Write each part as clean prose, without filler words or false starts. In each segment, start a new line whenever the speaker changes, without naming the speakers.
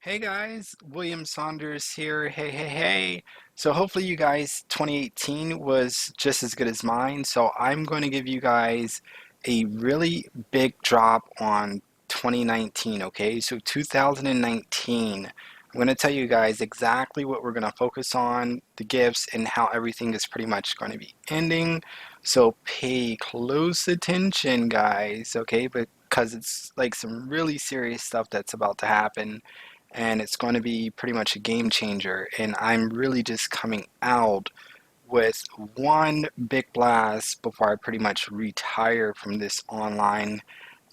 Hey guys, William Saunders here. Hey. So hopefully you guys 2018 was just as good as mine. So I'm going to give you guys a really big drop on 2019, okay? So 2019, I'm going to tell you guys exactly what we're going to focus on, the gifts, and how everything is pretty much going to be ending. So pay close attention, guys, okay? Because it's like some really serious stuff that's about to happen and it's going to be pretty much a game changer. And I'm really just coming out with one big blast before I pretty much retire from this online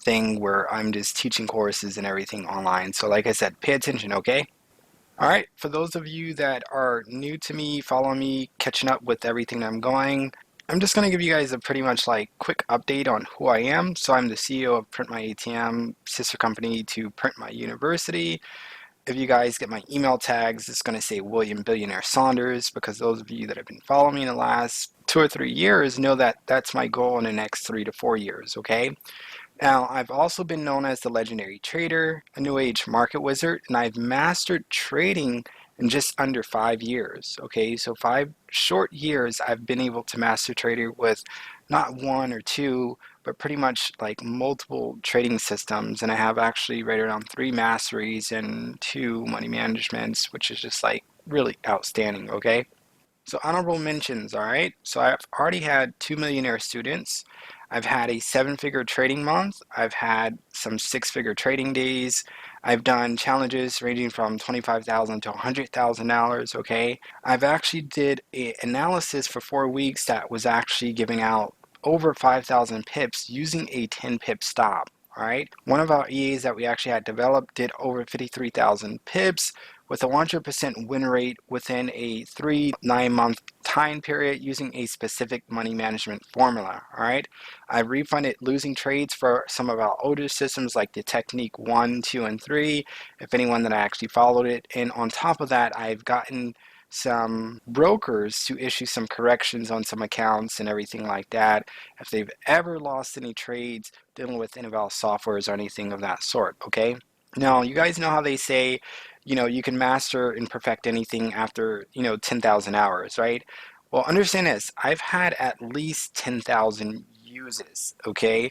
thing where I'm just teaching courses and everything online. So, like I said, pay attention, okay? All right, for those of you that are new to me, follow me, catching up with everything that I'm going, I'm just going to give you guys a pretty much like quick update on who I am. So I'm the CEO of Print My ATM, sister company to Print My University. If you guys get my email tags, it's going to say William Billionaire Saunders because those of you that have been following me in the last 2 or 3 years know that that's my goal in the next 3 to 4 years, okay? Now, I've also been known as the legendary trader, a new age market wizard, and I've mastered trading in just under 5 years. Okay, so 5 short years, I've been able to master trading with not one or two, but pretty much like multiple trading systems. And I have actually right around three masteries and two money managements, which is just like really outstanding. Okay. So honorable mentions, all right? So I've already had two millionaire students. I've had a seven-figure trading month. I've had some six-figure trading days. I've done challenges ranging from $25,000 to $100,000, okay? I've actually did an analysis for 4 weeks that was actually giving out over 5,000 pips using a 10 pip stop. All right. One of our EAs that we actually had developed did over 53,000 pips with a 100% win rate within a 3 to 9 month time period using a specific money management formula. All right. I've refunded losing trades for some of our older systems like the Technique 1, 2, and 3, if anyone that I actually followed it. And on top of that, I've gotten some brokers to issue some corrections on some accounts and everything like that if they've ever lost any trades dealing with any of our softwares or anything of that sort. Okay. Now, you guys know how they say, you can master and perfect anything after, 10,000 hours, right? Well, understand this. I've had at least 10,000 uses, okay?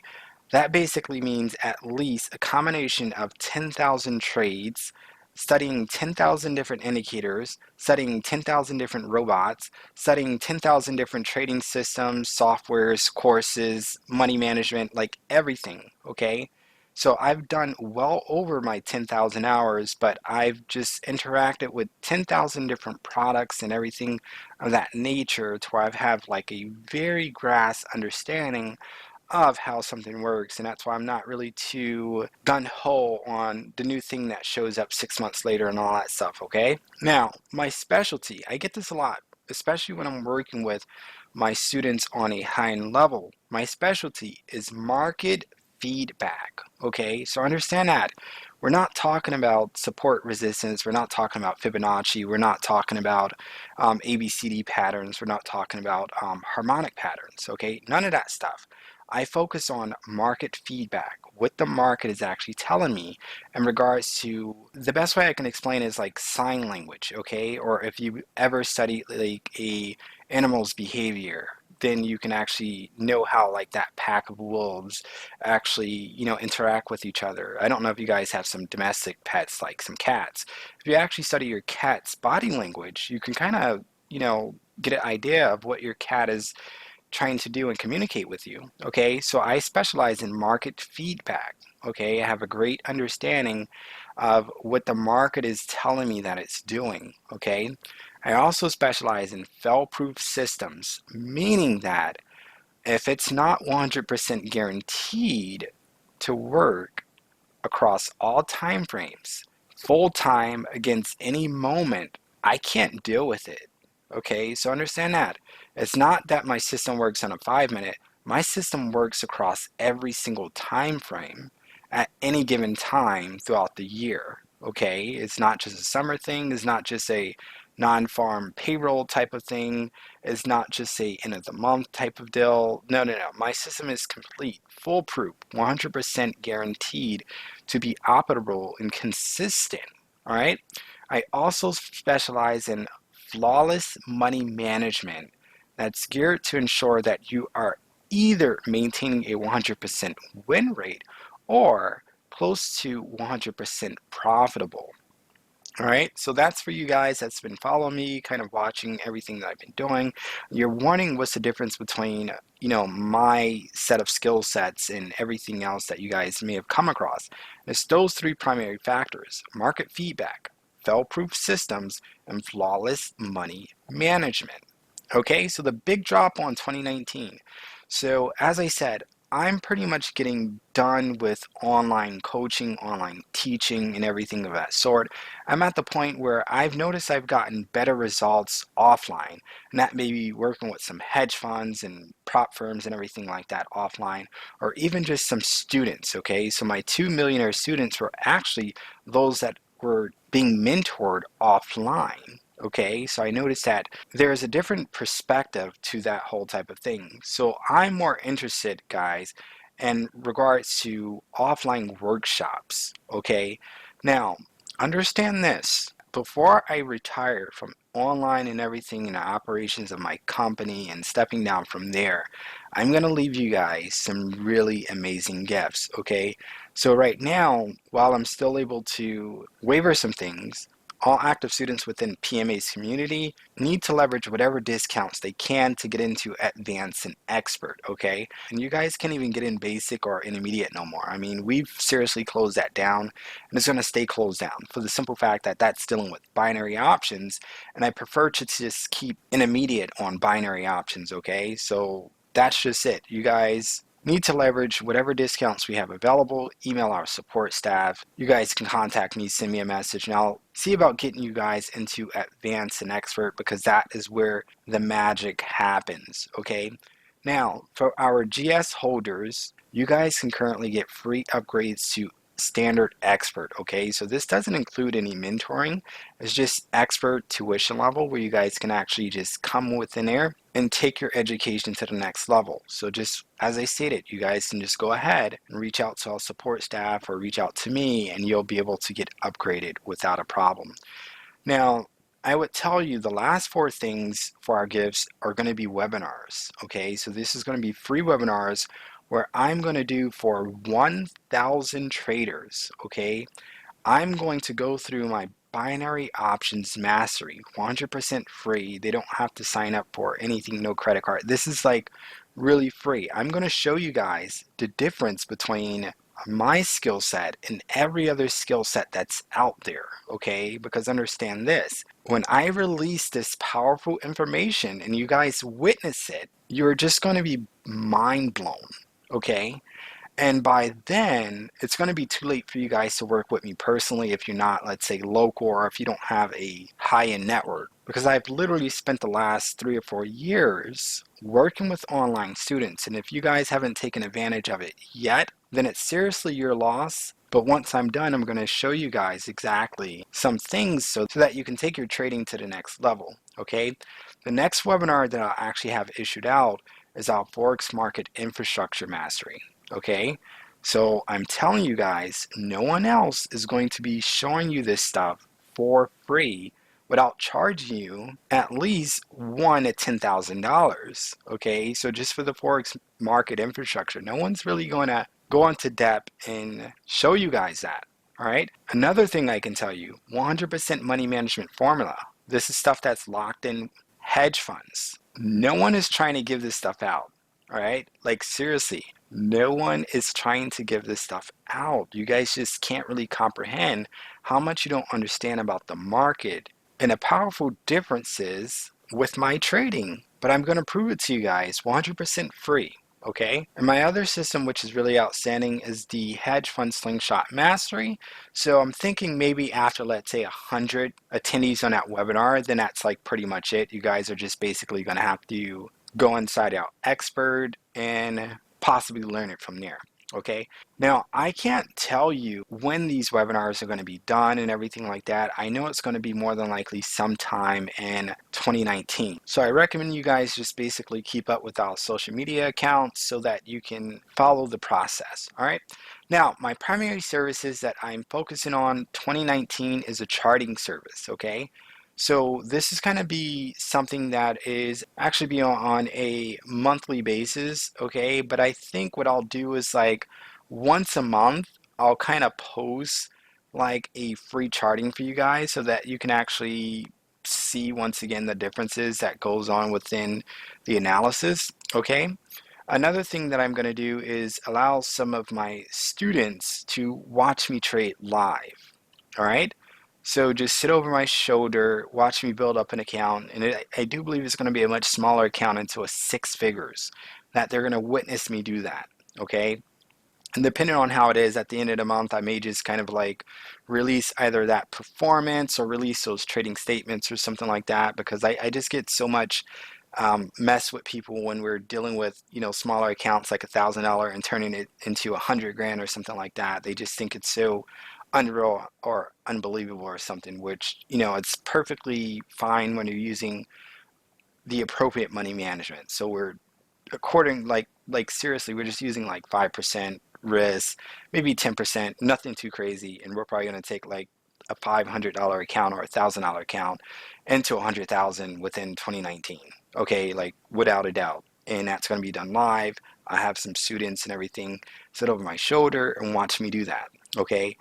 That basically means at least a combination of 10,000 trades, studying 10,000 different indicators, studying 10,000 different robots, studying 10,000 different trading systems, softwares, courses, money management, like everything, okay? So I've done well over my 10,000 hours, but I've just interacted with 10,000 different products and everything of that nature to where I've had like a very grasp understanding of how something works. And that's why I'm not really too gun-ho on the new thing that shows up 6 months later and all that stuff, okay? Now, my specialty, I get this a lot, especially when I'm working with my students on a high end level. My specialty is market feedback. Okay, so understand that we're not talking about support resistance, we're not talking about Fibonacci, we're not talking about ABCD patterns, we're not talking about harmonic patterns. Okay, none of that stuff. I focus on market feedback, what the market is actually telling me in regards to the best way I can explain is like sign language, okay? Or if you ever study like a animal's behavior, then you can actually know how like that pack of wolves actually, interact with each other. I don't know if you guys have some domestic pets like some cats. If you actually study your cat's body language, you can kind of, get an idea of what your cat is trying to do and communicate with you. Okay, so I specialize in market feedback. Okay, I have a great understanding of what the market is telling me that it's doing. Okay, I also specialize in fail-proof systems, meaning that if it's not 100% guaranteed to work across all time frames, full time against any moment, I can't deal with it. Okay, so understand that. It's not that my system works on a 5 minute, my system works across every single time frame at any given time throughout the year. Okay, it's not just a summer thing, it's not just a non-farm payroll type of thing, it's not just a end of the month type of deal. No. My system is complete, foolproof, 100% guaranteed to be operable and consistent. All right. I also specialize in flawless money management that's geared to ensure that you are either maintaining a 100% win rate or close to 100% profitable. All right, so that's for you guys that's been following me, kind of watching everything that I've been doing. You're wondering what's the difference between, my set of skill sets and everything else that you guys may have come across. It's those three primary factors: market feedback, fail-proof systems, and flawless money management. Okay, so the big drop on 2019. So as I said, I'm pretty much getting done with online coaching, online teaching, and everything of that sort. I'm at the point where I've noticed I've gotten better results offline, and that may be working with some hedge funds and prop firms and everything like that offline, or even just some students. Okay, so my 2 millionaire students were actually those that were being mentored offline. Okay, so I noticed that there's a different perspective to that whole type of thing. So I'm more interested, guys, in regards to offline workshops. Okay, now understand this. Before I retire from online and everything in the operations of my company and stepping down from there, I'm going to leave you guys some really amazing gifts. Okay, so right now, while I'm still able to waiver some things, all active students within PMA's community need to leverage whatever discounts they can to get into advanced and expert, okay? And you guys can't even get in basic or intermediate no more. I mean, we've seriously closed that down, and it's going to stay closed down for the simple fact that that's dealing with binary options, and I prefer to just keep intermediate on binary options, okay? So that's just it. You guys need to leverage whatever discounts we have available. Email our support staff. You guys can contact me, send me a message, and I'll see about getting you guys into advanced and expert, because that is where the magic happens. Okay, now for our GS holders, you guys can currently get free upgrades to standard expert. Okay, so this doesn't include any mentoring. It's just expert tuition level where you guys can actually just come within there and take your education to the next level. So just as I stated, you guys can just go ahead and reach out to our support staff or reach out to me, and you'll be able to get upgraded without a problem. Now, I would tell you the last four things for our gifts are going to be webinars. Okay, so this is going to be free webinars where I'm going to do for 1,000 traders. Okay, I'm going to go through my binary options mastery, 100% free. They don't have to sign up for anything, no credit card. This is like really free. I'm going to show you guys the difference between my skill set and every other skill set that's out there, okay? Because understand this, when I release this powerful information and you guys witness it, you're just going to be mind blown, okay? And by then, it's going to be too late for you guys to work with me personally if you're not, let's say, local, or if you don't have a high-end network. Because I've literally spent the last 3 or 4 years working with online students. And if you guys haven't taken advantage of it yet, then it's seriously your loss. But once I'm done, I'm going to show you guys exactly some things so that you can take your trading to the next level. Okay? The next webinar that I'll actually have issued out is our Forex Market Infrastructure Mastery. Okay, so I'm telling you guys, no one else is going to be showing you this stuff for free without charging you at least $1 to $10,000. Okay, so just for the Forex market infrastructure, no one's really going to go into depth and show you guys that. All right, another thing I can tell you: 100% money management formula. This is stuff that's locked in hedge funds. No one is trying to give this stuff out. All right, like seriously, no one is trying to give this stuff out. You guys just can't really comprehend how much you don't understand about the market and the powerful differences with my trading. But I'm going to prove it to you guys 100% free. Okay, and my other system, which is really outstanding, is the hedge fund slingshot mastery. So I'm thinking maybe after, let's say, 100 attendees on that webinar, then that's like pretty much it. You guys are just basically going to have to go inside out expert and possibly learn it from there. Okay, now I can't tell you when these webinars are going to be done and everything like that. I know it's going to be more than likely sometime in 2019. So I recommend you guys just basically keep up with our social media accounts so that you can follow the process. All right, Now, my primary services that I'm focusing on 2019 is a charting service, okay? So this is going to be something that is actually be on a monthly basis, okay? But I think what I'll do is like once a month, I'll kind of post like a free charting for you guys so that you can actually see once again the differences that goes on within the analysis, okay? Another thing that I'm going to do is allow some of my students to watch me trade live. All right. So just sit over my shoulder, watch me build up an account. And I do believe it's going to be a much smaller account into a six figures that they're going to witness me do that. Okay. And depending on how it is at the end of the month, I may just kind of like release either that performance or release those trading statements or something like that because I just get so much mess with people when we're dealing with smaller accounts like $1,000 and turning it into 100 grand or something like that. They just think it's so unreal or unbelievable or something, which it's perfectly fine when you're using the appropriate money management. So we're according like seriously, we're just using like 5% risk, maybe 10%, nothing too crazy, and we're probably going to take like a $500 account or $1,000 account into 100,000 within 2019. Okay, like without a doubt, and that's going to be done live. I have some students and everything sit over my shoulder and watch me do that. Okay,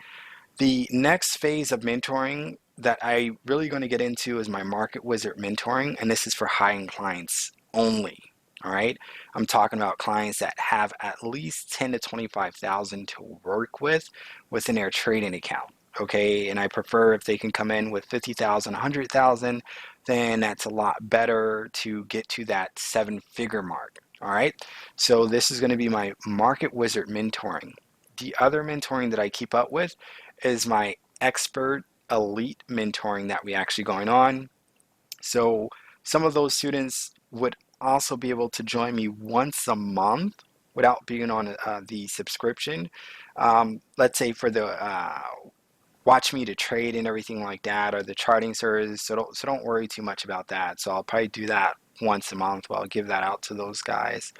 the next phase of mentoring that I really going to get into is my Market Wizard mentoring, and this is for high-end clients only. All right, I'm talking about clients that have at least 10 to 25,000 to work with within their trading account. Okay, and I prefer if they can come in with 50,000, 100,000, then that's a lot better to get to that seven-figure mark. All right, so this is going to be my Market Wizard mentoring. The other mentoring that I keep up with is my expert elite mentoring that we actually going on. So some of those students would also be able to join me once a month without being on the subscription. Let's say for the watch me to trade and everything like that, or the charting service. So don't worry too much about that. So I'll probably do that once a month. I'll give that out to those guys.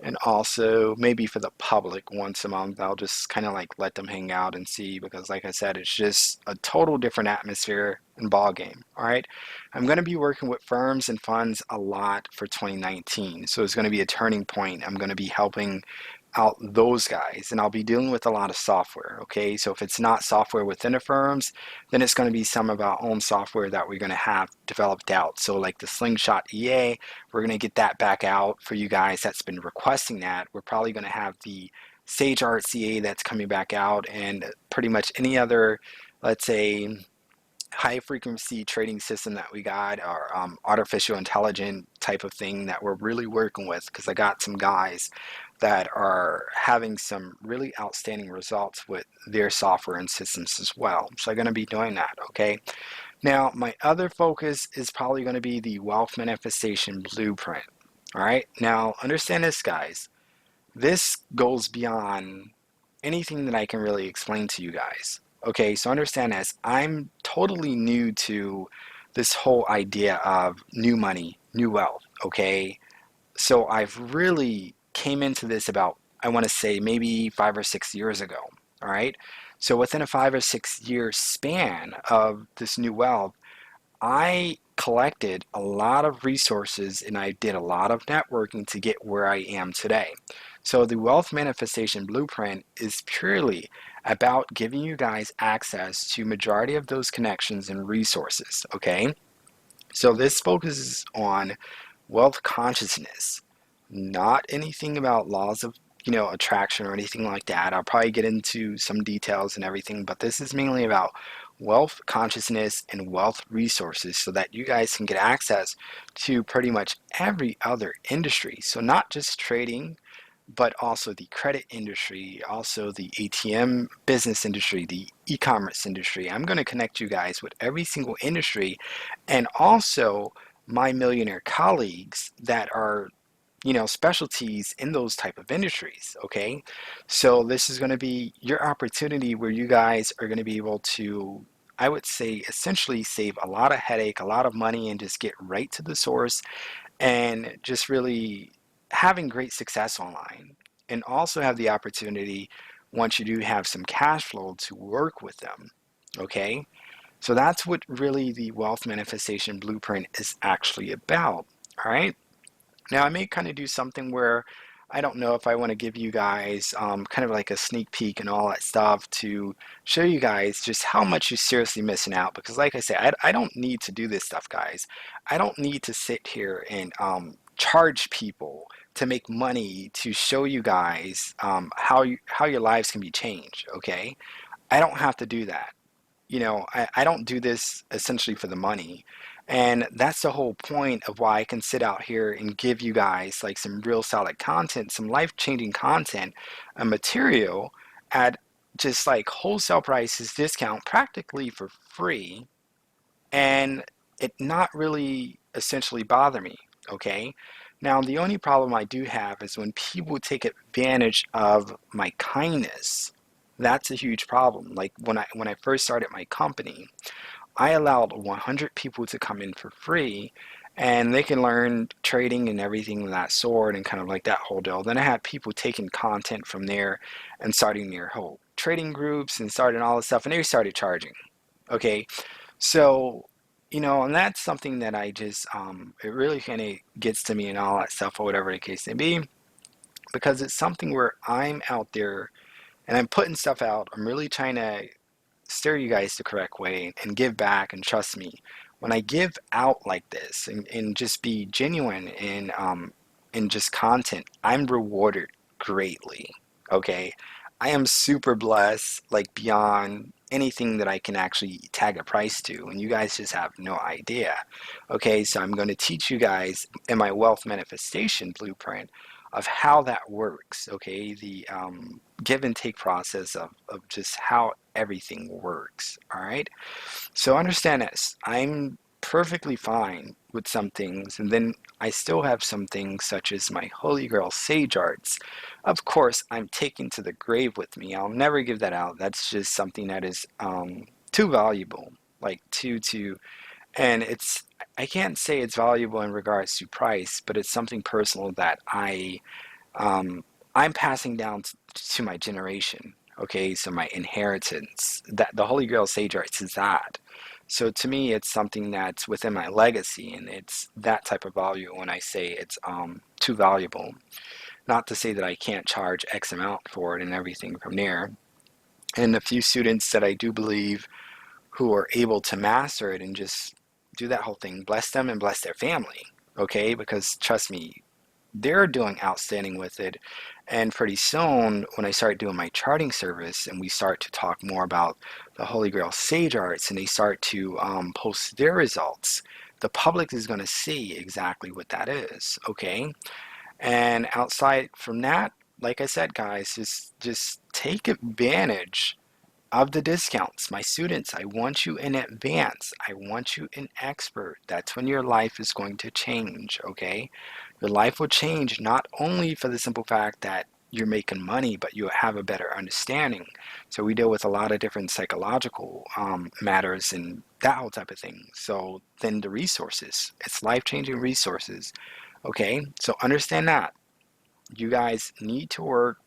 And also maybe for the public once a month, I'll just kind of like let them hang out and see because like I said, it's just a total different atmosphere and ball game. All right. I'm going to be working with firms and funds a lot for 2019. So it's going to be a turning point. I'm going to be helping out those guys and I'll be dealing with a lot of software. Okay, so if it's not software within the firms, then it's going to be some of our own software that we're going to have developed out. So like the Slingshot EA, we're going to get that back out for you guys that's been requesting that. We're probably going to have the Sage RCA that's coming back out and pretty much any other, let's say, high frequency trading system that we got, or artificial intelligent type of thing that we're really working with because I got some guys that are having some really outstanding results with their software and systems as well. So I'm going to be doing that. Okay. Now, my other focus is probably going to be the wealth manifestation blueprint. All right. Now, understand this, guys. This goes beyond anything that I can really explain to you guys. Okay, so understand this. I'm totally new to this whole idea of new money, new wealth. Okay, so I've really came into this about, I want to say, maybe 5 or 6 years ago. All right, so within a 5 or 6 year span of this new wealth, I collected a lot of resources and I did a lot of networking to get where I am today. So the wealth manifestation blueprint is purely about giving you guys access to majority of those connections and resources, okay? So this focuses on wealth consciousness, not anything about laws of attraction or anything like that. I'll probably get into some details and everything, but this is mainly about wealth consciousness and wealth resources so that you guys can get access to pretty much every other industry. So not just trading, but also the credit industry, also the ATM business industry, the e-commerce industry. I'm going to connect you guys with every single industry and also my millionaire colleagues that are specialties in those type of industries. Okay, so this is going to be your opportunity where you guys are going to be able to, I would say, essentially save a lot of headache, a lot of money, and just get right to the source and just really having great success online, and also have the opportunity once you do have some cash flow to work with them. Okay? So that's what really the wealth manifestation blueprint is actually about. All right? Now, I may kind of do something where I don't know if I want to give you guys kind of like a sneak peek and all that stuff to show you guys just how much you're seriously missing out. Because, like I say, I don't need to do this stuff, guys. I don't need to sit here and charge people to make money to show you guys how your lives can be changed. Okay, I don't have to do that. I don't do this essentially for the money. And that's the whole point of why I can sit out here and give you guys like some real solid content, some life-changing content and material at just like wholesale prices, discount, practically for free, and it not really essentially bother me, okay? Now, the only problem I do have is when people take advantage of my kindness. That's a huge problem. Like when I first started my company, I allowed 100 people to come in for free and they can learn trading and everything of that sort and kind of like that whole deal. Then I had people taking content from there and starting their whole trading groups and starting all this stuff and they started charging. Okay, so, and that's something that I just, it really kind of gets to me and all that stuff or whatever the case may be, because it's something where I'm out there and I'm putting stuff out. I'm really trying to steer you guys the correct way and give back. And trust me, when I give out like this and just be genuine in just content, I'm rewarded greatly. Okay, I am super blessed, like beyond anything that I can actually tag a price to, and you guys just have no idea. Okay, so I'm going to teach you guys in my wealth manifestation blueprint of how that works. Okay, the give and take process of just how everything works. All right. So understand this. I'm perfectly fine with some things, and then I still have some things such as my Holy Grail Sage Arts. Of course, I'm taking to the grave with me. I'll never give that out. That's just something that is too valuable, like and I can't say it's valuable in regards to price, but it's something personal that um, I'm passing down to my generation. Okay, so my inheritance, that the Holy Grail Sage Arts is that. So to me, it's something that's within my legacy, and it's that type of value when I say it's too valuable. Not to say that I can't charge X amount for it and everything from there. And the few students that I do believe who are able to master it and just do that whole thing, bless them and bless their family. Okay, because trust me, they're doing outstanding with it. And pretty soon, when I start doing my charting service and we start to talk more about the Holy Grail Sage Arts and they start to post their results, the public is going to see exactly what that is. Okay. And outside from that, like I said, guys, just take advantage of the discounts. My students, I want you in advance. I want you in expert. That's when your life is going to change, okay? Your life will change not only for the simple fact that you're making money, but you have a better understanding. So we deal with a lot of different psychological matters and that whole type of thing. So then the resources, it's life-changing resources, okay? So understand that. You guys need to work,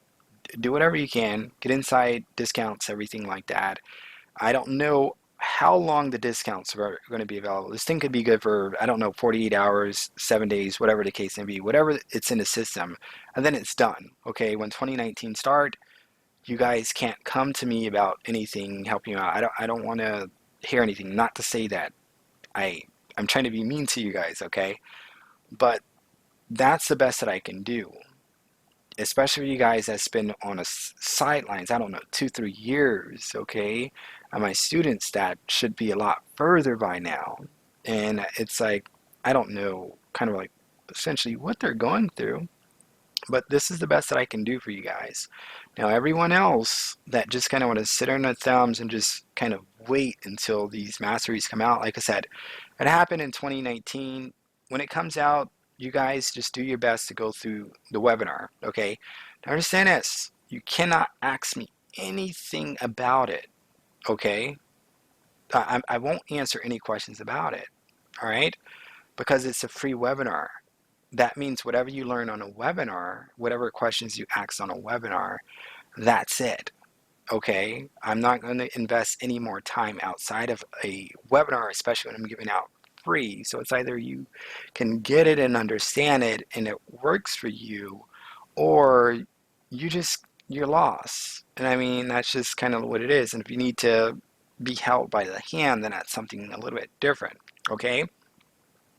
do whatever you can, get inside discounts, everything like that. I don't know how long the discounts are going to be available. This thing could be good for, I don't know, 48 hours, 7 days, whatever the case may be, whatever it's in the system, and then it's done. Okay, when 2019 start, you guys can't come to me about anything helping you out. I don't want to hear anything. Not to say that I I'm trying to be mean to you guys, okay? But that's the best that I can do, especially you guys that's been on a sidelines, I don't know, 2 3 years, okay, and my students that should be a lot further by now, and it's like I don't know kind of like essentially what they're going through, but this is the best that I can do for you guys. Now, everyone else that just kind of want to sit on their thumbs and just kind of wait until these masteries come out, like I said, it happened in 2019. When it comes out, you guys just do your best to go through the webinar, okay? Now, understand this. You cannot ask me anything about it, okay? I won't answer any questions about it, all right? Because it's a free webinar. That means whatever you learn on a webinar, whatever questions you ask on a webinar, That's it. Okay, I'm not going to invest any more time outside of a webinar, especially when I'm giving out free. So it's either you can get it and understand it and it works for you, or you're lost. And I mean, that's just kind of what it is. And if you need to be held by the hand, then that's something a little bit different. Okay,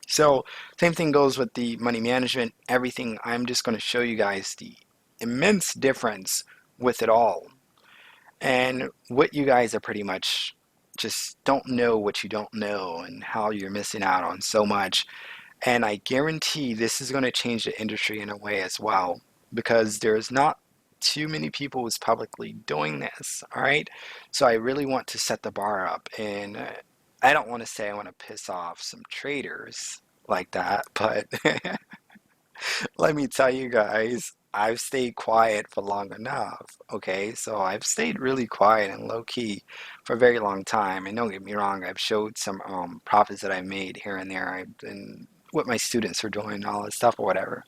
so same thing goes with the money management, everything. I'm just going to show you guys the immense difference with it all, and what you guys are pretty much just don't know what you don't know, and how you're missing out on so much. And I guarantee this is going to change the industry in a way as well, because there's not too many people who's publicly doing this. All right. So I really want to set the bar up. And I don't want to say I want to piss off some traders like that, but let me tell you guys, I've stayed quiet for long enough. Okay, so I've stayed really quiet and low key for a very long time. And don't get me wrong, I've showed some profits that I made here and there. I've been what my students are doing and all this stuff or whatever.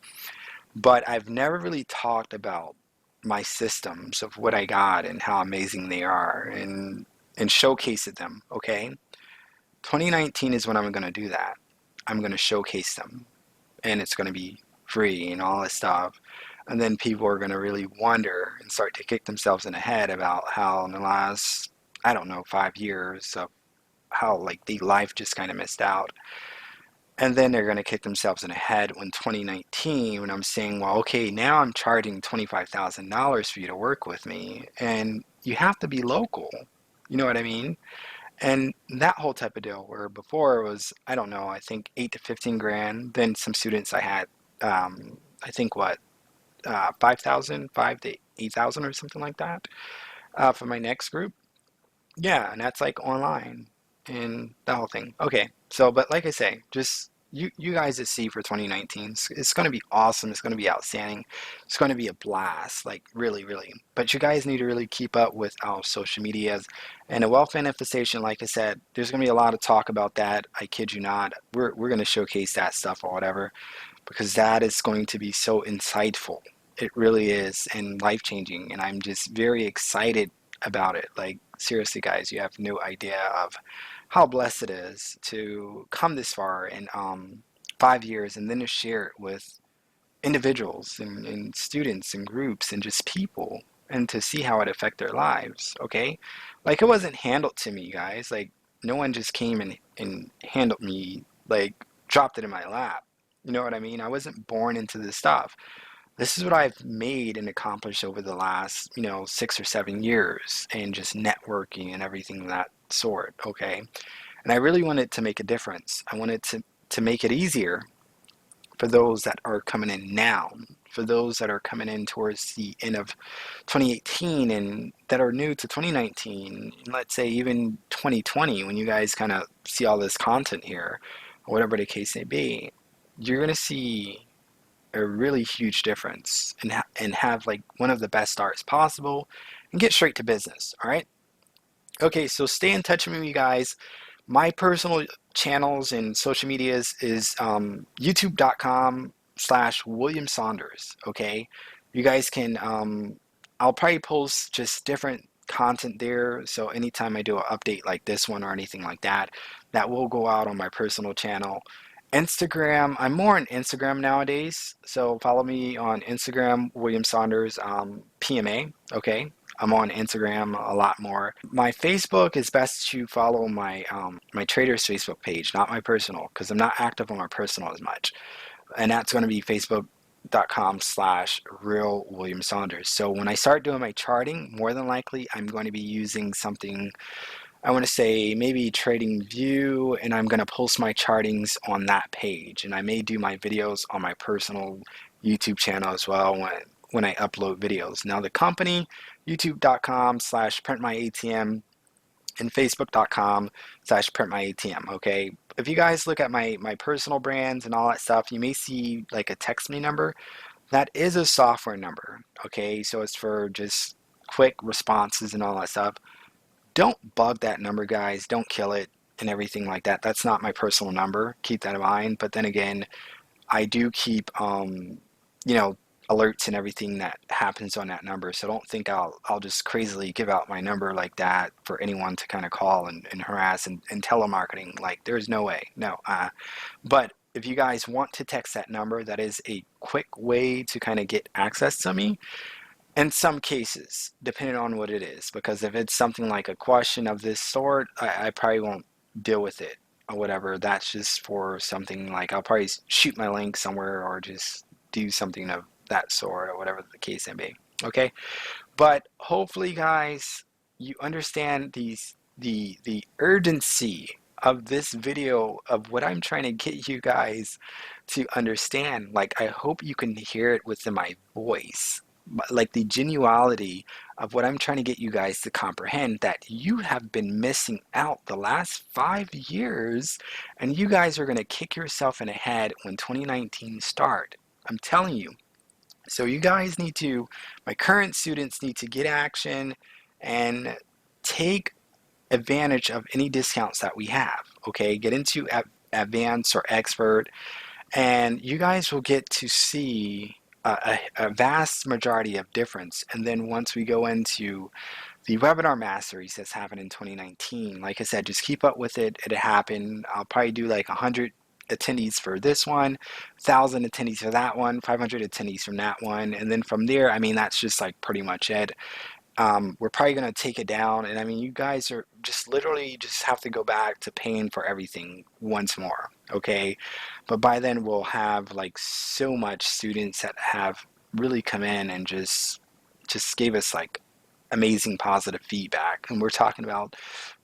But I've never really talked about my systems of what I got and how amazing they are, and showcased them. Okay, 2019 is when I'm going to do that. I'm going to showcase them, and it's going to be free and all this stuff. And then people are going to really wonder and start to kick themselves in the head about how in the last, I don't know, 5 years of how like the life just kind of missed out. And then they're going to kick themselves in the head when 2019, when I'm saying, well, okay, now I'm charging $25,000 for you to work with me, and you have to be local. You know what I mean? And that whole type of deal, where before it was, I don't know, I think 8 to 15 grand. Then some students I had, I think what, 5,000, 5 to 8,000 or something like that, for my next group. Yeah, and that's like online and the whole thing. Okay, so but like I say, just you guys at see for 2019, it's going to be awesome. It's going to be outstanding. It's going to be a blast, like really, really. But you guys need to really keep up with our social medias and a wealth manifestation. Like I said, there's going to be a lot of talk about that. I kid you not. We're going to showcase that stuff or whatever, because that is going to be so insightful. It really is, and life changing. And I'm just very excited about it. Like, seriously, guys, you have no idea of how blessed it is to come this far in 5 years, and then to share it with individuals and students and groups and just people, and to see how it affect their lives. Okay, like it wasn't handled to me, guys. Like no one just came and handled me, like dropped it in my lap. You know what I mean? I wasn't born into this stuff. This is what I've made and accomplished over the last, 6 or 7 years, and just networking and everything of that sort. Okay, and I really wanted to make a difference. I wanted to make it easier for those that are coming in now, for those that are coming in towards the end of 2018 and that are new to 2019, and let's say even 2020, when you guys kind of see all this content here, or whatever the case may be, you're going to see a really huge difference, and have like one of the best starts possible, and get straight to business. All right. Okay, so stay in touch with me, guys. My personal channels and social medias is youtube.com/William Saunders. Okay, you guys can, I'll probably post just different content there. So anytime I do an update like this one or anything like that, that will go out on my personal channel. Instagram, I'm more on Instagram nowadays. So follow me on Instagram, William Saunders, PMA. Okay, I'm on Instagram a lot more. My Facebook is best to follow my trader's Facebook page, not my personal, because I'm not active on my personal as much. And that's going to be facebook.com/real William Saunders. So when I start doing my charting, more than likely I'm going to be using something, I want to say maybe Trading View, and I'm going to post my chartings on that page. And I may do my videos on my personal YouTube channel as well when I upload videos. Now the company, youtube.com/printmyatm, and facebook.com/printmyatm. Okay, if you guys look at my personal brands and all that stuff, you may see like a text me number. That is a software number. Okay, so it's for just quick responses and all that stuff. Don't bug that number, guys. Don't kill it and everything like that. That's not my personal number. Keep that in mind. But then again, I do keep, you know, alerts and everything that happens on that number. So don't think I'll just crazily give out my number like that for anyone to kind of call and harass and telemarketing. Like there's no way. No. But if you guys want to text that number, that is a quick way to kind of get access to me in some cases, depending on what it is. Because if it's something like a question of this sort, I probably won't deal with it or whatever. That's just for something like I'll probably shoot my link somewhere or just do something of that sort or whatever the case may be. Okay, but hopefully, guys, you understand the urgency of this video of what I'm trying to get you guys to understand. Like, I hope you can hear it within my voice, like the genuality of what I'm trying to get you guys to comprehend, that you have been missing out the last 5 years, and you guys are going to kick yourself in the head when 2019 start. I'm telling you. So you guys need to, my current students need to get action and take advantage of any discounts that we have. Okay, get into advanced or expert, and you guys will get to see a vast majority of difference. And then once we go into the webinar masteries that's happened in 2019, like I said, just keep up with it. It'll happen. I'll probably do like 100 attendees for this one, 1,000 attendees for that one, 500 attendees from that one, and then from there, I mean, that's just like pretty much it. We're probably going to take it down, and I mean, you guys are just literally just have to go back to paying for everything once more. Okay, but by then we'll have like so much students that have really come in and just gave us like amazing positive feedback, and we're talking about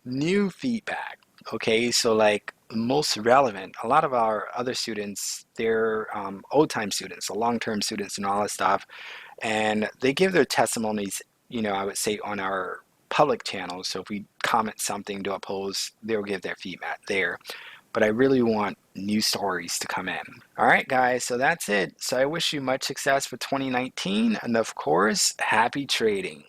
new feedback. Okay, so like most relevant, a lot of our other students, they're old time students, so long term students and all that stuff, and they give their testimonies, I would say on our public channels. So if we comment something to a post, they'll give their feedback there. But I really want new stories to come in. All right, guys, so that's it. So I wish you much success for 2019, and of course, happy trading.